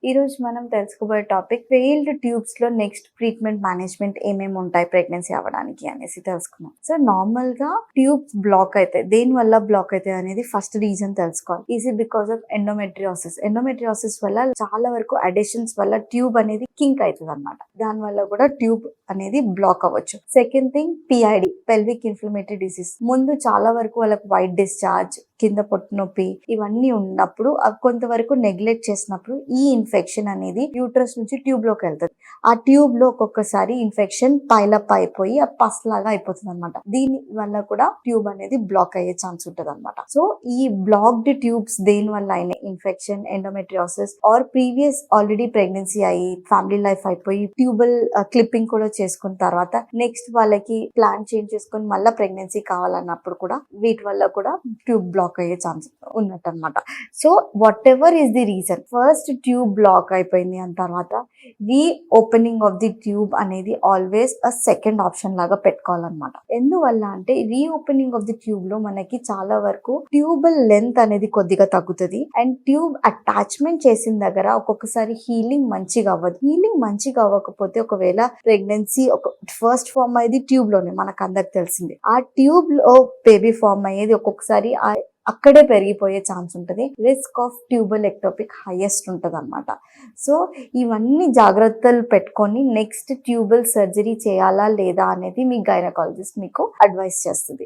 ఈ రోజు మనం తెలుసుకోబోయే టాపిక్ ఫెయిల్డ్ ట్యూబ్స్ లో నెక్స్ట్ ట్రీట్మెంట్ మేనేజ్మెంట్ ఏమేమి ఉంటాయి ప్రెగ్నెన్సీ అవ్వడానికి అనేసి తెలుసుకున్నాం. సో నార్మల్ గా ట్యూబ్స్ బ్లాక్ అయితే దేని వల్ల బ్లాక్ అయితే అనేది ఫస్ట్ రీజన్ తెలుసుకోవాలి. Is it because of endometriosis వల్ల చాలా వరకు అడిషన్స్ వల్ల ట్యూబ్ అనేది కింక్ అవుతుంది అనమాట. దాని వల్ల కూడా ట్యూబ్ అనేది బ్లాక్ అవ్వచ్చు. Second thing PID, pelvic inflammatory disease. ముందు చాలా వరకు వాళ్ళకి వైట్ డిశ్చార్జ్, కింద పొట్టు నొప్పి ఇవన్నీ ఉన్నప్పుడు కొంతవరకు నెగ్లెక్ట్ చేసినప్పుడు ఈ ఇన్ఫెక్షన్ అనేది యూట్రస్ నుంచి ట్యూబ్ లోకి వెళ్తుంది. ఆ ట్యూబ్ లో ఒక్కొక్కసారి ఇన్ఫెక్షన్ పైలప్ అయిపోయి ఆ పస్ లాగా అయిపోతుంది అనమాట. దీని వల్ల కూడా ట్యూబ్ అనేది బ్లాక్ అయ్యే ఛాన్స్ ఉంటుంది అనమాట. సో ఈ బ్లాక్డ్ ట్యూబ్స్ దేని వల్ల అయినా infection, endometriosis or previous already pregnancy అయ్యి ఫ్యామిలీ లైఫ్ అయిపోయి ట్యూబల్ క్లిప్పింగ్ కూడా చేసుకున్న తర్వాత నెక్స్ట్ వాళ్ళకి ప్లాన్ చేంజ్ చేసుకుని మళ్ళీ ప్రెగ్నెన్సీ కావాలన్నప్పుడు కూడా వీటి వల్ల కూడా ట్యూబ్ బ్లాక్ అయ్యే ఛాన్స్ ఉన్నట్టు అనమాట. So what ever is the reason, first tube block అయిపోయింది అని తర్వాత రీ ఓపెనింగ్ ఆఫ్ ది ట్యూబ్ అనేది ఆల్వేస్ అ సెకండ్ ఆప్షన్ లాగా పెట్టుకోవాలన్నమాట. ఎందువల్ల అంటే రీ ఓపెనింగ్ ఆఫ్ ది ట్యూబ్ లో మనకి చాలా వరకు ట్యూబల్ లెంత్ అనేది కొద్దిగా తగ్గుతుంది అండ్ ట్యూబ్ అటాచ్మెంట్ చేసిన దగ్గర ఒక్కొక్కసారి హీలింగ్ మంచిగా అవ్వదు. హీలింగ్ మంచిగా అవ్వకపోతే ఒకవేళ ప్రెగ్నెన్సీ ఒక ఫస్ట్ ఫార్మ్ అయ్యేది ట్యూబ్ లోనే, మనకు అందరికి తెలిసింది. ఆ ట్యూబ్ లో బేబీ ఫార్మ్ అయ్యేది ఒక్కొక్కసారి అక్కడే పెరిగిపోయే ఛాన్స్ ఉంటుంది. Risk of tubal ectopic highest ఉంటుంది అనమాట. సో ఇవన్నీ జాగ్రత్తలు పెట్టుకొని నెక్స్ట్ ట్యూబల్ సర్జరీ చేయాలా లేదా అనేది మీ గైనకాలజిస్ట్ మీకు అడ్వైస్ చేస్తుంది.